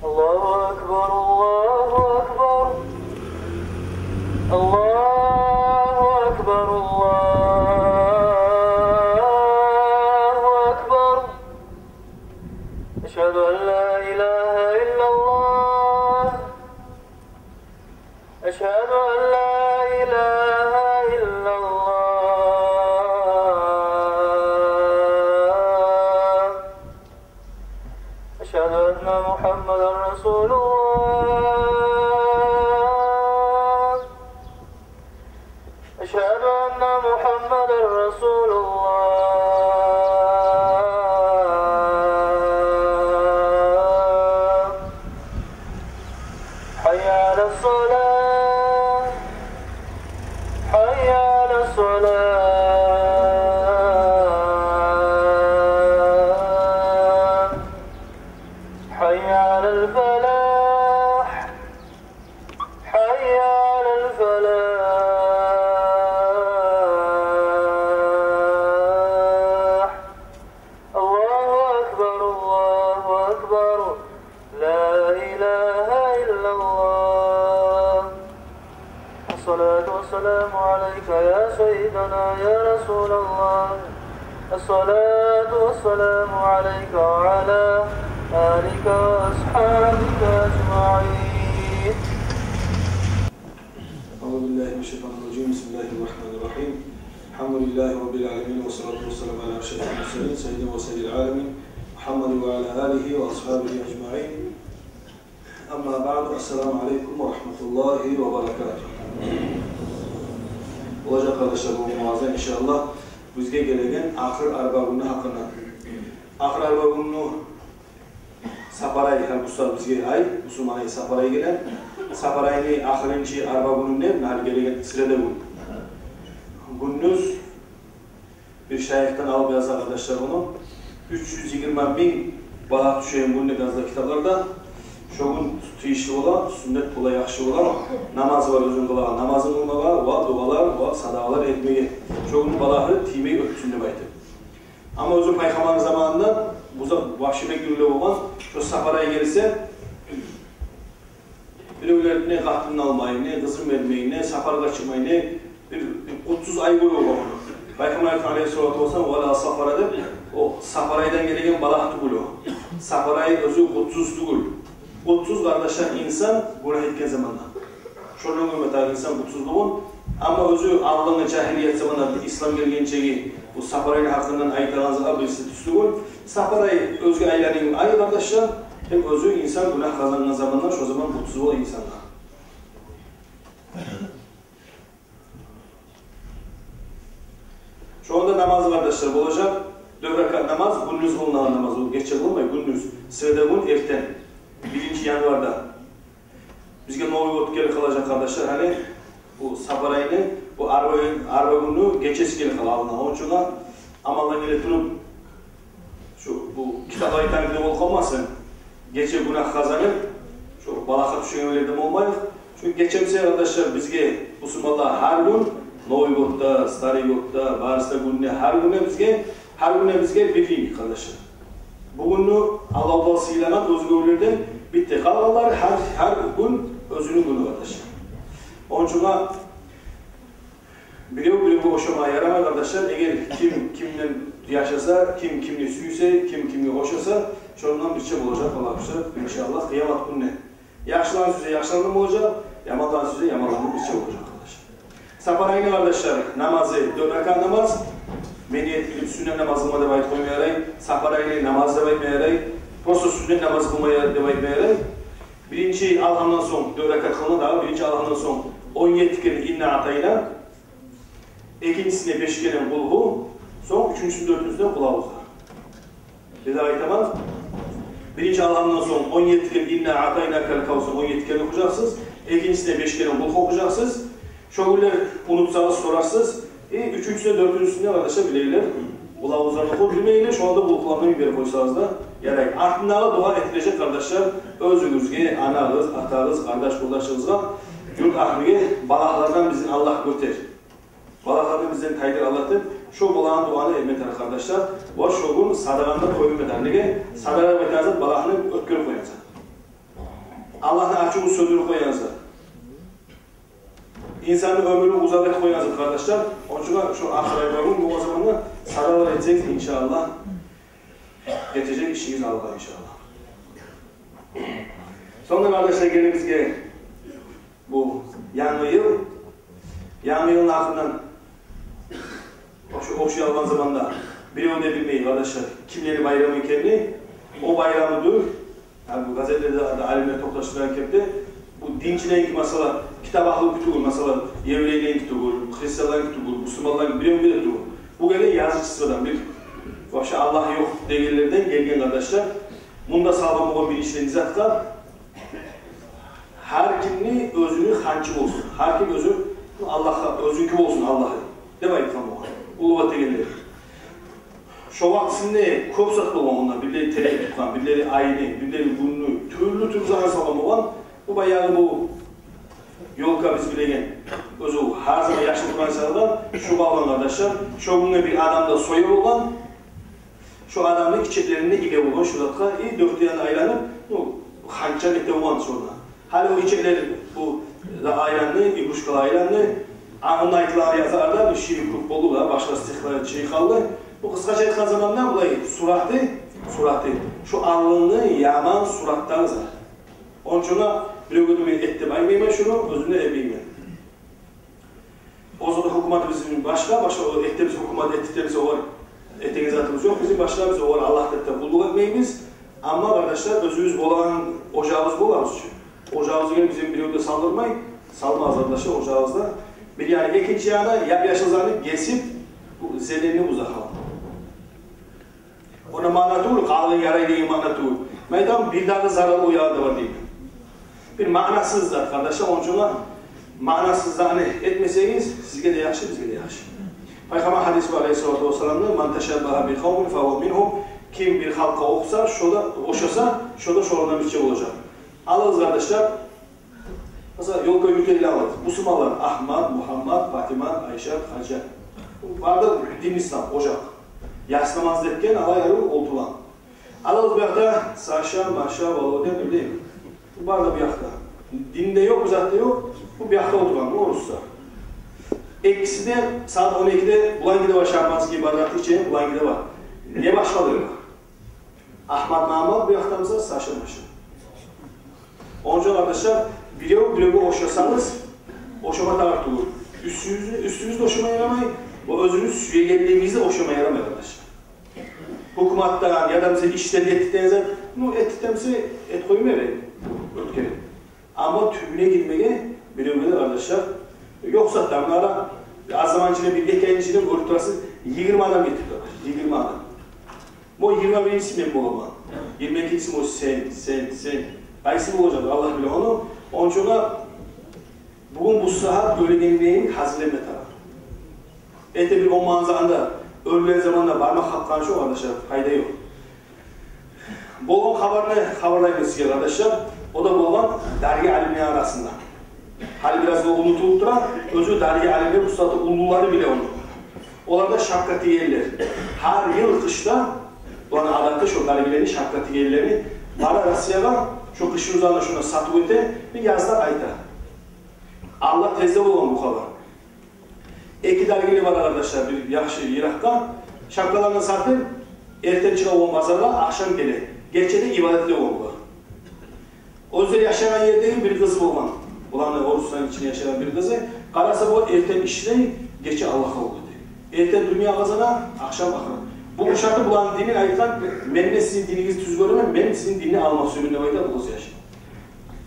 Allahu Ekber, Allahu Ekber. Allahu Ekber, Allahu Ekber. Eşhedü en la ilahe illallah. Eşhedü en la ilahe illallah. Eşhedü enne Muhammeden Resulullah. Eşhedü enne Muhammeden Resulullah. Hayya alas-salah. Hayya alas-salah. حي على الفلاح حي على الفلاح الله أكبر الله أكبر لا إله إلا الله الصلاة والسلام عليك يا سيدنا يا رسول الله الصلاة والسلام عليك وعلى آلك وأصحابك أجمعين. أعوذ بالله من الشيطان الرجيم. بسم الله الرحمن الرحيم. الحمد لله رب العالمين والصلاة والسلام على أشرف المرسلين سيدنا وسيد العالمين محمد وعلى آله وأصحابه أجمعين. أما بعد السلام عليكم ورحمة الله وبركاته. Olacak kardeşler bu muazzam inşallah bizge gelegen ahir arba günü hakkında. Ahir arba günü Saparay Halkusal bizge ay, Müslümanay Saparay gelen. Saparayni ahirinci arba gününde nahal gelegen sırada gün. Gündüz bir şayıktan alıp yazdı arkadaşlar bunu. 320.000 balak düşeyen günlük yazdı kitaplarda. Şogun tutuşlu olan, sünnet ola yaxşı olan namaz var özün kılağa, namazın olmağa, va dualar, va sadaqalar etmeye. Şogun balakı timeyi öptüsünü baydı. Ama özün paykamanın zamanında bu vahşibek günlüğü olan şu saparaya gelirse bir öyle ne kahtını almayı, ne kızım vermeyi, ne sapar kaçırmayı, ne bir kutsuz ay buluyor onu. Peygamber Aleyhisselatü olsan valla saparada o saparaydan gelegen balaktı buluyor. Saparay özü kutsuzdu buluyor. Kutsuz kardeşler insan günah etken zamanda. Şunun ümmetar insan kutsuzluğun ama özü Allah'ın cahiliyet zamanında İslam gelgençeği bu saparayın hakkından ayıtlarınızı birisi tüstüğün saparay özgü aylarının ayı kardeşler hem özü insan günah kazanan zamanlar şu zaman kutsuz olan insanlar. Şu anda namazı kardeşler olacak. 4 rekat namaz, gündüz bulunan namaz olur. Geçecek olmayı gündüz. Sırada gün erten. 1. yanvarda. Bizge Novi geri kalacak kardeşler. Hani bu saparayını, bu arba günü geçesi geri kalalım. Onun için amaldan getirip şu bu kitap ayıtlarında olup olmasın. Geçe günah kazanıp şu balaka düşünmelerden olmayız. Çünkü geçemse arkadaşlar bizge Müslümanlar her gün Novi God'da, Stari God'da, Barista gününe her güne bizge birliği kardeşler. Bugünü Allah silamat özgürlüklerden bitti. Kalanlar her gün özünün günü kardeşler. Onun için biliyor hoşuma yaramaz kardeşler. Eğer kim kimle yaşasa, kim kimle süyse, kim kimle hoşasa şundan bir şey olacak arkadaşlar. İnşallah kıyamet gününe. Yaşlanan size yaşlandım olacak, yamandan size yamanlandım bir şey olacak arkadaşlar. Saparayını kardeşler namazı, 4 rekat namaz. Meniyet bilip sünnet namazı kılmaya devam etmeyeray, saparayını namaz devam etmeyeray, prosto sünnet namazı kılmaya devam etmeyeray. Birinci Allah'tan son 4 rekat kılma da, birinci Allah'tan son 17 kere inna atayla, ikincisine 5 kere kulhu, son üçüncüsü dördüncüsüne kulağuzlar. Bir daha ayıtamaz. Birinci Allah'tan son 17 kere inna atayla kalkavsun 17 kere okuyacaksınız, ikincisine 5 kere kulhu okuyacaksınız. Şöyle unutsanız sorarsınız. Üçüncüsüne, dördüncüsüne arkadaşlar bileyler. Kulağınızlarını kol bilmeyle şu anda bu kulağını bir koysanız da yarayın. Ardından dua ettirecek kardeşler. Özünüzge, anağız, atağız, kardeşlerinize yurt ahlige balaklardan bizim Allah götür. Balaklardan bizden taydır Allah'tır. Şu balağın duanı etmeler kardeşler. Var şu gün sadağında koyun ederlige. Sadağa metajat balağını ötkürüp koyacak. Allah'ın açığı sözünü koyanızlar. İnsanın ömrünü uzatıp koyanızlar kardeşler. Onun için şu akraylarının bu o zamanla sarılar edecek inşallah. Geçecek işiniz Allah'a inşallah. Sonra kardeşler gene bizge bu yanı yılın ardından okşayalgan zamanda biri onu bilmeyi kardeşler kimleri bayramı kendini o bayramıdır. Yani bu gazetelerde alimler toplaştıran kepte bu dinçilerin mesela kitap ahlı kütübü mesela Yevreylerin kütübü, Hristiyanların kütübü, Müslümanların bir kütübü. Bu gene yazıcısıdan bir başka Allah yok değerlerden gelgen kardeşler. Bunda sağlam olan bir işlerini zatkar. Her kimni özünü hançı olsun. Her kim özü Allah'a özünkü olsun Allah'ı. Demeyin tam o. Uluvat'a gelir. Şu vaktinde köp satlı olan onlar, birileri telek tutan, birileri ayını, birileri günlü, türlü zaman sağlam olan bu bayağı bu yolka biz bilegen özü her zaman yaşlı duran insanlardan şu bağlan kardeşler, şu günde bir adamda soyur olan şu adamın içeklerinde ile olan şu dakika iyi dört yana aylanıp hançan ete olan sonra. Hali o içekler bu aylanlı, İbruşkalı aylanlı onun ayetleri yazarda bir şiir kurup oldular, başka stihler şey kaldı. Bu kıskaca etken zamandan dolayı suratı, şu alnını yaman surattan yazar. Onun için bir ögünümü ette baymayayım şunu, özünde ebeyim. O zaman hükümet bizim başka o ette biz hükümet ettiklerimiz o var. Ettiğiniz zatımız yok, bizim başka biz o var Allah'ta kulluk etmeyimiz. Ama kardeşler özümüz olan ocağımız bulamız için. Ocağımızı gelip bizim bir ögüde saldırmayın. Salmaz arkadaşlar ocağımızda. Bir yani ikinci yana yaşızlarını kesip bu zedenini uzakalım. Ona manatı kalın yarayla manatı. Meydan bir tane zararlı uyağı da var değil mi? Bir manasızlar kardeşler, onun için manasızlarını etmeseniz sizge de yaxşı, bizge de yaxşı. Peygamber hadisi var aleyhissalatu vesselam'da "Man teşebbaha bi kavmin fehuve minhum." Kim bir halka oxsa, oşasa, şoda şorandan bir şey olacak. Alırız kardeşler. Mesela yolda yürüteyle alır. Müslümanlar Ahmad, Muhammed, Fatima, Ayşe, Hacı. Vardı din İslam, ocak. Yas namaz derken alayarı oldulan. Alırız bir yakta Saşa, Maşa, Valode öyle değil mi? Bu var da bir yakta. Dinde yok, uzatta yok. Bu bir yakta oldulan, bu oruslar. İkisi de saat 12'de Bulangide var Şarmansı gibi badraktı için Bulangide var. Niye başkaları var? Ahmad, Mahmud bu yaktamıza Saşa, Maşa. Onca arkadaşlar bir oşasanız oşama tarafı olur. Üstünüzde oşama yaramayın. O özünüz suya geldiğinizde oşama yaramıyor arkadaşlar. Hükümattan ya da bize işleri ettiklerinize ettiklerimize et koymuyor verin. Ötkenin. Ama tümüne girmeye bir ömrede arkadaşlar yoksa damlara az zaman içinde bir geçencinin ortası 20 adam getiriyorlar. 20 adam. Bu 21 isim bu olma. 22 isim o sen. Aysi olacak Allah bilir onu. Onun için bugün bu saat bölgenliğin hazırlama tarafı. Ete bir o manzaranda öğlen zamanında parmak hakkan şu arkadaşlar fayda yok. Bolğan haberlayın size arkadaşlar. O da Bolğan dergi alimleri arasında. Hali biraz unutulup duran özü dergi alimleri ustası uluları bile onu. Onlar da şapkatiyeliler. Her yıl kışta olan adakta şu dergilerin şapkatiyelileri bana Rusya'dan şu kışın uzağında şuna satıp öte bir yazda ayda. Allah tezde olan bu haber. İki dergili var arkadaşlar bir yaxşı Irak'ta. Şapkalarını satıp erten çıkan olan pazarlar akşam gelir. Geçede ibadetli olurlar. O yüzden yaşayan yerde bir kızı olan. Ulan Oruç'tan içinde yaşayan bir kızı. Kararsa bu erten işleyin, geçe Allah'a oldu. Erten dünya kazana, akşam bakın. Bu uşakta bulan dinin ayıklar, ben de sizin dininizi tüz göremem, ben sizin dinini almak sürümünde bayda buluz yaşayın.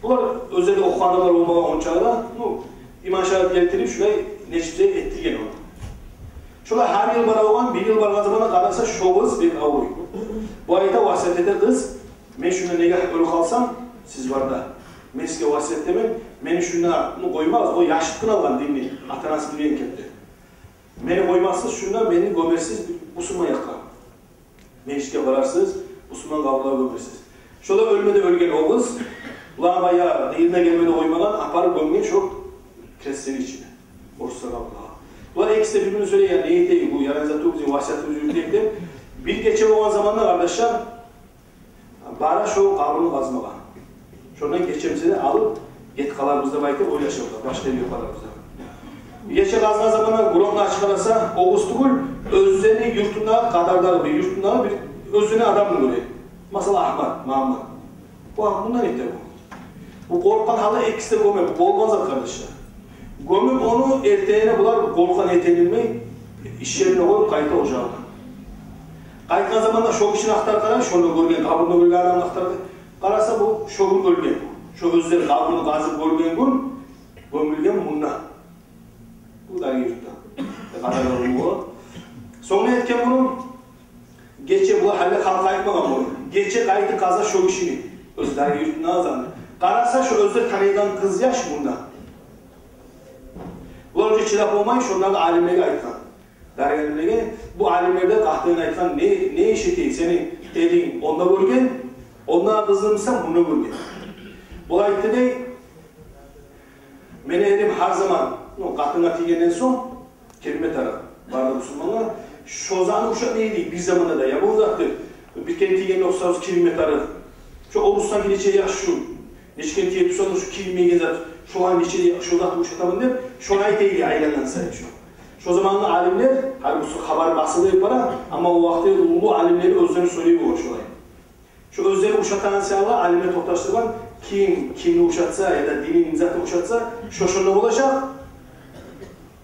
Bunlar özellikle okuyanlar olmalı onun çağda, iman şahit getirip şurayı neşre ettirgen onu. Şurada her yıl bana olan, bir yıl bana zamanda kararsa şovuz bir avuy. Bu ayette vasiyette kız, ben şuna negah ölü kalsam, siz var da. Ben size vasiyet demem, beni şuna koymaz, o yaşıtkın alan dinini, atanası bilmeyen kepti. Beni koymazsız şundan, beni gömersiz Müslüman yakar. Meclise vararsız, Müslüman kavgalar gömersiz. Şurada ölmede ölgen oğuz, ulan bayağı değirine gelmede koymadan, aparıp gömmeyin çok kresleri içine. Oruçlar Allah'a. Ulan ikisi de birbirini söylüyor, yani neyi değil bu, yani zaten bizim vasiyetimizi yürütelim. Bir geçe olan zamanlar arkadaşlar, bana şu kabrını kazmağa. Şondan geçemizde alıp get kalarımızda bayıp oylaşırlar. Başka bir kalarımızda. Geçe kazma zamanı Kur'an'la çıkarasa Oğuztugul özlerini yurtuna kadardağı bir yurtuna bir özüne adam görüyor. Mesela Ahmet, Muhammed. Bundan yeter bu. Bu korkan halı ikisi de gömüp, korkan zat kardeşler. Gömüp onu erteğine bular, korkan erteğinilmeyi iş yerine koyup kayıta ocağına. Kayıtkan zamanda şok için aktar karar, şunu görgen, kabrını görgen adam aktar kararsa bu şokun ölgen. Şu özleri kabrını gazıp görgen gün, gömülgen bundan. Bu da yurtta. Kadarlarım bu. Sonra etken bunu, geçe bu halde halka ayıkmadan bunu. Geçe kayıtı kaza şok işini. Özler yurtuna azandı. Kararsa şu özler tanıyılan kız yaş bundan. Bunlar önce çilap olmayın, şundan da alimlere ayıkan. Dergenimlere, bu alimlerde kahtığına ayıkan ne işi değil, senin elin onda görgen, ondan kızılmışsan bunu görgen. Bu ayıktı değil, beni elim her zaman, kahtığına tigenden son, kelime taraf, vardı Müslümanlar, şozanı uşak neydi bir zamanda da, ya bu uzaktı, bir kere tigenden olsa kelime taraf, şu olustan gideceği yaş şu, neçken tiye tutsan şu kelimeyi gezer, şu an geçeceği şu zatı uşatamın der, şuna aytaydı aylandan sayı şu. Şu zamanlı alimler, halbuki haber basılı para ama o vakti ulu alimleri özlerini söylüyor bu şolay. Şu özleri uşatan siyahlar alimle toplaştırılan kimi uşatsa ya da dinin zatı uşatsa şoşunlu olacak.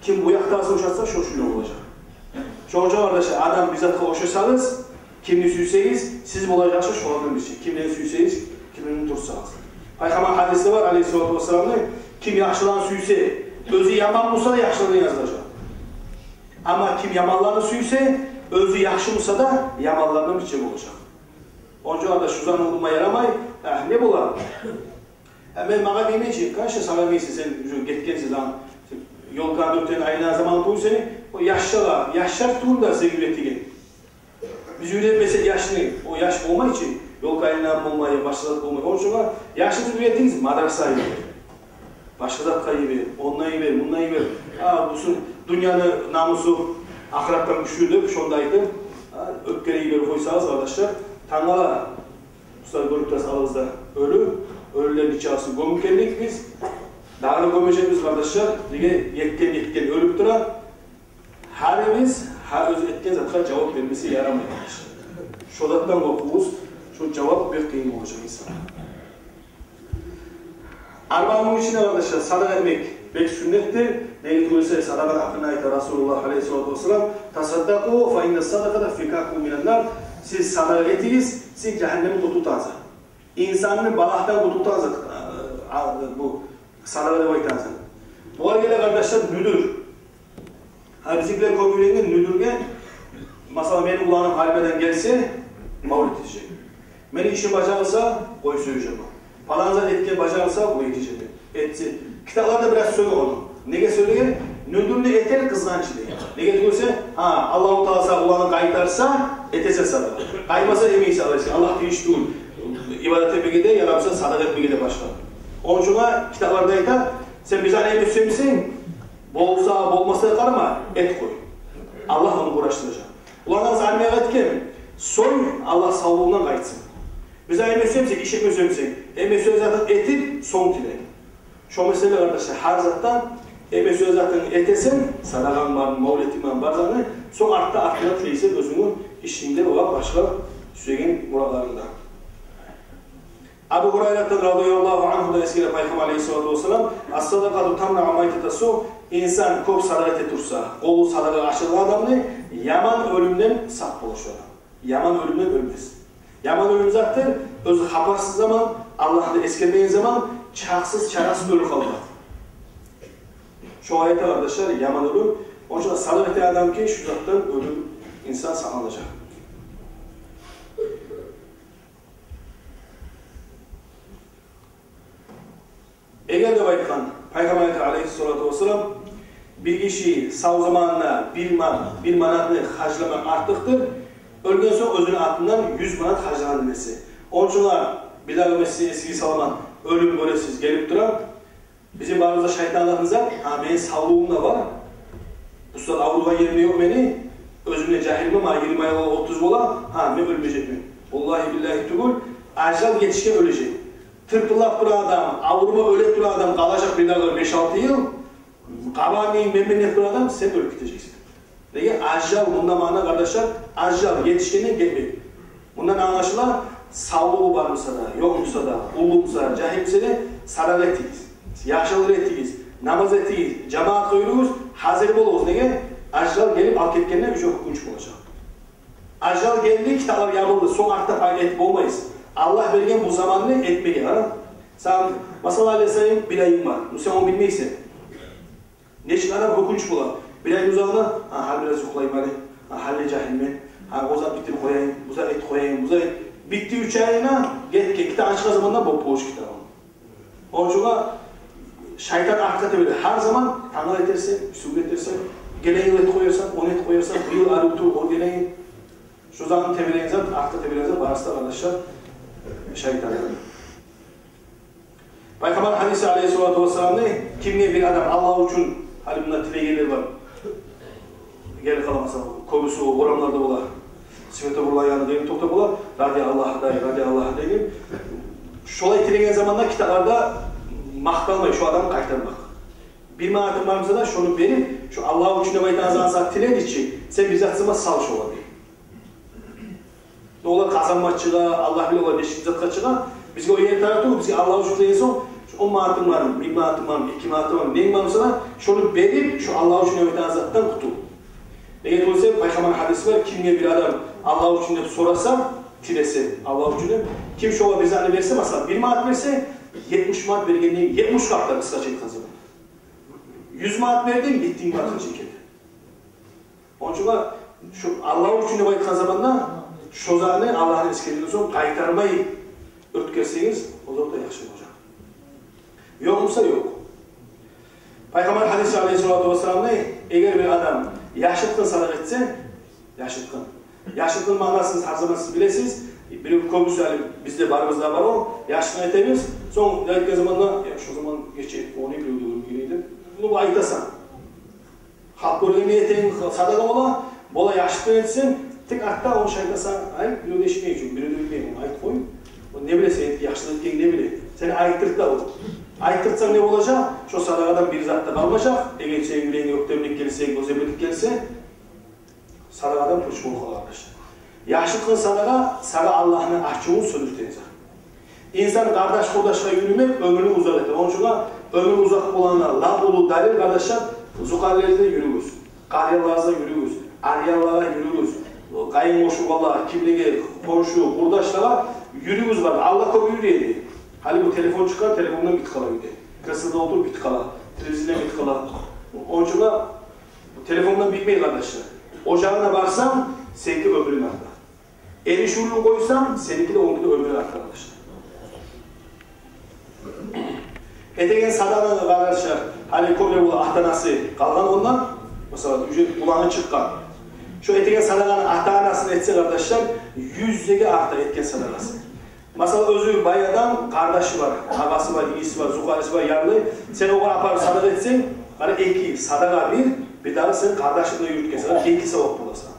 Kim bu yaktası uşatsa şoşunlu olacak. Çoğunca kardeşler adam bizzatı oşasanız, kimini süyseyiz, siz olacaksa şolanın bir şey. Kimden süyseyiz, kimini tursanız. Peygamber hadisi var aleyhissalatu vesselam'ın kim yaxşılan süyse, özü yaman olsa da yaxşılığını yazılacak. Ama kim yamanlarını süyse, özü yaxşı olsa da yamanlarının biçim olacak. Onca arada şu zaman olma yaramay, ne bular? Ben bana demeyeceğim, kaç sana neyse sen getkensiz lan, yoldan öten ayına zaman bu seni, o yaşlar tuğunda sevgi ürettiğin. Biz üretmesek yaşlı, o yaş olma için yol kaynağı olmaya, başladık olmaya. Onun için yaşınızı ürettiniz, madrasayı ver. Başka da kayı onları ver, bunları ver. Bu dünyanın namusu ahiretten güçlüdür, şondaydı. Öpkereyi ver koysanız arkadaşlar, tanrılar. Usta görüp de sağlığınızda ölülerin içerisi gömük geldik biz. Dağını gömeceğimiz arkadaşlar, yetken ölüp duran. Herimiz, her öz etken zaten cevap vermesi yaramıyor. Şodattan korkuğuz, şu cevap bir kıyım olacak insan. Arba'nın içine arkadaşlar sadaka etmek pek sünnettir. Neyi tuğulse sadaka hakkında ait Resulullah Aleyhisselatü Vesselam tasaddaku fa inne sadakata fikaku minennar. Siz sadaka etiniz, siz cehennemi tututansa. İnsanın balahtan tututansa bu sadaka etmenizden. Bu arada arkadaşlar müdür. Bizimkiler komünliğinde müdürge mesela benim ulanım halmeden gelse mavlit edecek. Benim işim bacarırsa oy söyleyeceğim. Falanca etki bacarırsa oy edeceğim. Etsin. Kitaplarda biraz söyle onu. Nege söylüyor? Müdürünü eter kızganç diye. Nege diyorsa Allah-u Teala ulanı kaytarsa etese sadaka. Kaymasa emeği sadaka. Allah değiş değil. İbadet etmeye de yaramsa sadaka etmeye de başlar. Onun için kitaplarda yeter. Sen bize ne müslümisin? Bolsa, bolmasa karma, et koy. Allah onu uğraştıracak. Ulandan zanneye etken, soy Allah sağlığından kayıtsın. Bize emeği söylesek, işe söylesek, emeği söyle zaten etip son dilek. Şu mesele arkadaşlar, her zaten emeği söyle zaten etesin, sadakan var, mevletim var zaten, son artta teyze özünün işinde olan başka sürekli muratlarında. Abu Hurayre'den radıyallahu anhu da eskiyle Peygamber aleyhissalatu vesselam as-sadakatu tamna'u maytatasu insan çok sadaka etursa, kolu sadaka aşırı adamını yaman ölümden sağ buluşur. Yaman ölümden ölmez. Yaman ölüm zaten özü habersız zaman, Allah'ın eskemeyen zaman çaksız çarasız ölü kalır. Şu ayette arkadaşlar yaman ölüm, onun için sadaka eten adam ki şu zaten ölüm insan sağlanacak. Eğer de bayıkan Peygamber aleyhissalatu vesselam bir kişi sağ zamanla bir manatını harcamak artıktır. Ölgen sonra özünün altından 100 manat harcanılması. Onun için Bilal Mesih'i eski salaman ölüm göresiz gelip duran bizim bağımızda şeytanlarımıza benim sağlığım da var. Bu sırada avruğa yerine yok beni özümle cahilmem 20 aylığa 30 ola ben ölmeyecek miyim? Vallahi billahi tugul acil yetişken öleceğim. tırpılap bir adam, avurma ölek bir adam kalacak bir daha 5-6 yıl, kabani memnuniyet bir adam sen ölüp gideceksin. Neye? Ajal, bunda mana kardeşler, ajal yetişkenden gelmeyin. Bundan anlaşılan sağlığı var mısa da, yok musa da, ulumsa, cahimse de sadak ettiyiz, yaşılır ettiyiz, namaz ettiyiz, cemaat koyuyoruz, hazır boluz. Neye? Ajal gelip al ketkenine bir şey hukunç olacak. Ajal geldi, kitaplar yapıldı, son akta payla etip olmayız. Allah vergen bu zamanını etmeye. Ha? Sen, masal aleyhisselam bir ayın var, bu sen onu bilmeysin. Ne çıkaran hukunç bulan. Bir ayın uzağına, hal biraz yuklayayım hadi, halle cahilmen, o zaman bitir koyayım, bu zaman et koyayım, bu zaman et. Bitti 3 ayına, get kitap açık zamandan bu boş kitabı. Onun için şeytan arkada böyle her zaman tanrı edersen, üsûl edersen, gelen yıl et koyarsan, 10 et koyarsan, bu yıl arıtı o gelen şu zaman temeleyinizden, arkada temeleyinizden varsa arkadaşlar şeytan. Peygamber hadisi aleyhissalatu vesselam ne? Kimliğe bir adam Allah için halimden tilegeler var. Gel kalamasa, kobusu oramlarda olar. Sveta burla yanı deyim, tokta olar. Radiyallahu deyim. Şolay tilegen zamanda kitaplarda maqtalmay şu adamı qaytarmak. Bir maatim varmıza da şunu verip, şu Allah için baytan azansak tilediçi, sen bize atsıma sal şu olar. Ne olar kazanmaçıga, Allah bile olar beşik zatka çıga, bizge o yeri tarafı, bizge Allah için deyin son, o maatim var mı, bir maatim var mı, 2 maatim var mı, neyin varmıza da şunu verip, şu Allah için baytan azattan kutul. Eğer olsa Peygamber hadisi var, kimliğe bir adam Allah için de sorarsa, tilese Allah için de, kim şova bize anne verse, mesela 1 maat verse, 70 maat vergenliği, 70 kapta kısa çekti zaman. 100 maat verdin, gittiğin maatını çekildi. Onun için şu Allah için de bayıtkan zamanda, şu zaman Allah'ın eskildiğinden sonra kaytarmayı örtkerseniz, o zaman da yakışır olacak. Yok musa yok. Peygamber hadisi aleyhissalatu vesselam ne? Eğer bir adam yaşıtkın sadak etse, yaşıtkın manasını her zaman siz bilesiniz. Bir komşu bizde barımızda var o, yaşıtkın etemiz. Son ileriki zamanda, şu zaman geçecek, onu biliyordu, bileydim. Bunu ayıtasan. Halk görgeni eteğin sadaka ola, bola yaşıtkın etsin, tek hatta onu şaytasan, ay biliyor eşmeyi için, biliyor bilmeyeyim, ayıt koyun. O ne bile senin yaşlılık ettiğin ne bile, seni ayıttırık da olur. Ayıttırtsan ne olacak? Şu sadakadan bir zatta kalmayacak, eğer senin yüreğine yok demlik gelirse, gözebelik gelirse, sadakadan pırçık olur arkadaşlar. Yaşıtkın sadaka, sana Allah'ın ahçığını söndürteniz. İnsan kardeş-kurdaşla yürümek ömrünü uzak eder. Onun için ömrü uzak olanlar, lağulu dalil kardeşler, zukarlarda yürüyoruz, karyalarda yürüyoruz, aryalara yürüyoruz, kayınmoşu valla, kimliğe, komşu, kurdaşlara yürüyoruz var. Allah koyu yürüyedi. Hani bu telefon çıkar, telefondan bit kala yürüyedi. Kısırda otur bit kala, televizyonda bit kala. Onun için telefondan bitmeyin kardeşler. Ocağına baksam, seninki ömrün artar. Eli şuurlu koysam, seninki de onunki de ömrün artar arkadaşlar. Etegen sadağına kardeşler, hani komple bu ahtanası kalgan ondan, mesela ücret kulağına çıkan. Şu etegen sadağının ahtanasını etse kardeşler, 100'deki ahta etken sadağası. Mesela özü bayadan kardeşi var, ağası var, iyisi var, zukarisi var, yarlı. Sen o kadar aparıp sadaka etsen, hani 2, sadaka 1, bir daha sen kardeşinle yürütken sadaka 2 sevap bulasın.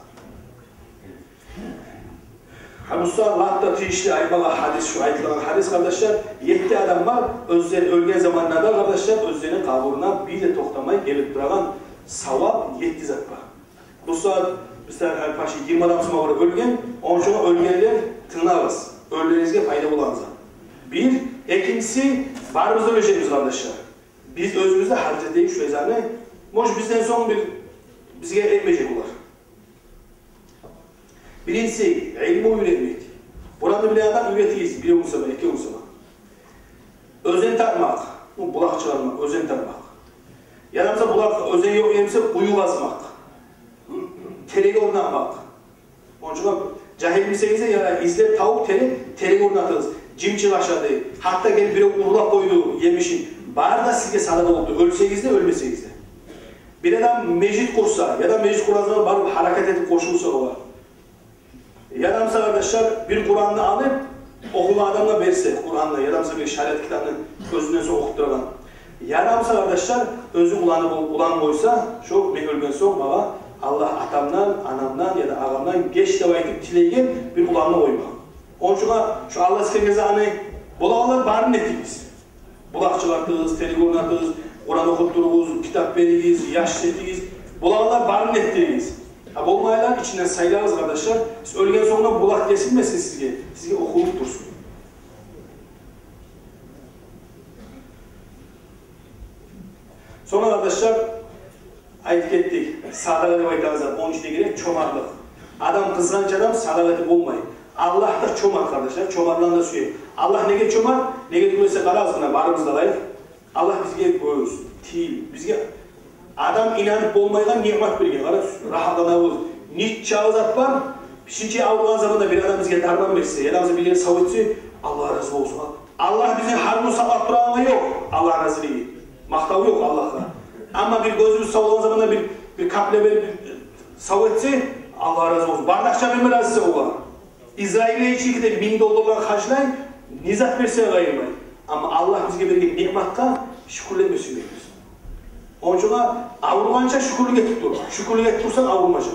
Musa Allah'ta tişli aybağa hadis, şu ayetlerin hadis kardeşler, 7 adam var, özleri ölgen zamanlarda kardeşler, özlerinin kaburuna bir de toktamayı gelip duran savap 7 zat var. Musa, bizler paşı 20 adam sonra ölgen, onun için ölgenler tınağız, ölülerinizge fayda bulanızlar. Bir, ikincisi, varımızda öleceğimiz kardeşler. Biz özümüzde harcet deyip şu ezanı, moş bizden son bir, bizge etmeyecek olar. Birincisi, ilmi üretmek. Burada bile adam üretiyiz, bir umursama, 2 umursama. Özen takmak, bulak çıkarmak, özen takmak. Yanımıza bulak, özen yok yerimse uyu basmak. Teregi ornatmak. Onun için cahil bilsenize ya izlep tavuk teregi ornatırız. Cimçik aşağıda. Hatta gelip biri urlak koydu, yemişin. Bari da sizge sadaka oldu, ölseniz de ölmeseniz de. Bir adam mecid kursa ya da mecid kuranlar bari hareket edip koşulsa o var. Yadamsa kardeşler bir Kur'an'ı alıp okulu adamla verse Kur'an'la yadamsa bir şeriat kitabını gözünden sonra okutturan. Yadamsa kardeşler özü ulan koysa şu ben ölgen son baba Allah atamdan, anamdan ya da ağamdan geç deva edip tileygen bir ulanla koyma. Onun için şu Allah istemezi hani Bulağlar barın ettiğimiz. Bulak çıkarttığız, telefon attığız, Kur'an okuttuğumuz, kitap veririz, yaş ettiğimiz. Bulağlar barın ettiğimiz. Olmayanlar içinden sayılarız arkadaşlar. Siz ölgen sonra bulak kesilmesin sizge okuluk dursun. Sonra arkadaşlar ayet ettik. Sadakat baytağızlar 13'te gerek çomarlık. Adam kızganç adam sadakat olmayın. Allah da çomar kardeşler. Çomarlan da suyu. Allah nege çomar? Nege tümese karazgına barımızda layık. Allah bizge koyuyoruz. Değil. Bizge adam inanıp olmayılan nimet bilgi. Rahatlanavuz. Niç çağızat var. Şimdi avrulan zamanda bir adam bizge darman verse. Yanımızda bir yere savutse Allah razı olsun. Allah bize harbi salat bırakma yok. Allah razı değil. Maktav yok Allah'la. Ama bir gözümüz savulan zamanda bir kaple verip savutse Allah razı olsun. Bardakça verme razısı ola. İsrail'e içi de $1000 harcayın, nizat verse ayırmayın. Ama Allah bizge verdiği nimetten şükürlemesi bekliyoruz. Onun için avrulanca şükürlük ettik dur. Şükürlük ettik dursan avrulmaca.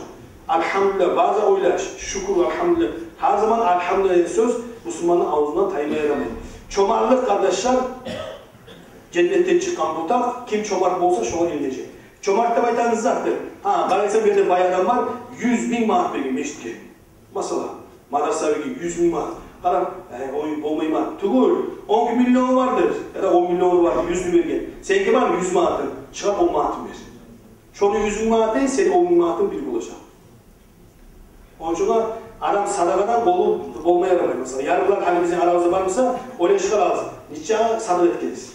Elhamdülillah, bazı oylar, şükür, elhamdülillah. Her zaman elhamdülillah söz Müslümanın ağzından taymaya yaramayın. Çomarlık kardeşler, cennetten çıkan butak, kim çomark olsa şuna inecek. Çomark da baytanız zaten. Karaysa bir yerde bayadan var, 100.000 manat vergin meşitki. Mesela, madrasa vergin 100.000 manat. Karan, oyun olmayı manat. Tugul, 10 milyon vardır. Ya da 10 milyon vardır, 100.000 vergin. Seninki var mı 100 manatın? Çıkar 10 manatın ver. Şunu 100.000 manat değil, senin 10.000 manatın bir bulacak. Onun için adam sadakadan olmaya yaramıyor mesela. Yarılar hani bizim aramızda var mıysa, öyle çıkar lazım. Niçin sadak etkeniz?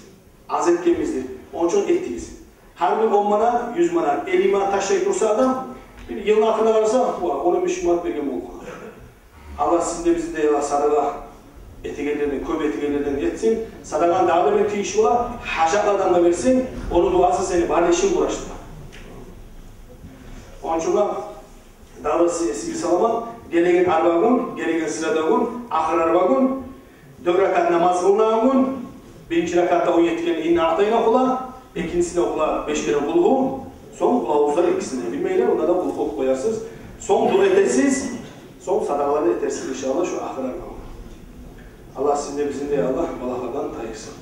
Az etkemizdir. Onun için ettiyiz. Her bir 10 mana, 100 mana, 50 mana taşlayıp dursa adam, bir yılın hakkında varsa, ona 5 manat vergen oldu. Allah sizin de bizi de sadaka etiketlerden, köp etiketlerden etsin. Sadakan daha da bir kişi ola, hacatlardan da versin, onun duası seni barleşin uğraştırma. Onun için daha sizi salama, gelegen arba gün, gelegen sırada gün, ahir arba gün, 4 rakat namaz kılınan gün, birinci rakatta 17 kere inna atayına okula, ikincisine okula 5 kere bulgu, son kılavuzlar ikisine bilmeyle, ona da bulgu koyarsınız. Son dua etersiz, son sadakaları etersiz inşallah şu ahir arba gün. Allah sizin de bizim de Allah Allah'tan tayırsın.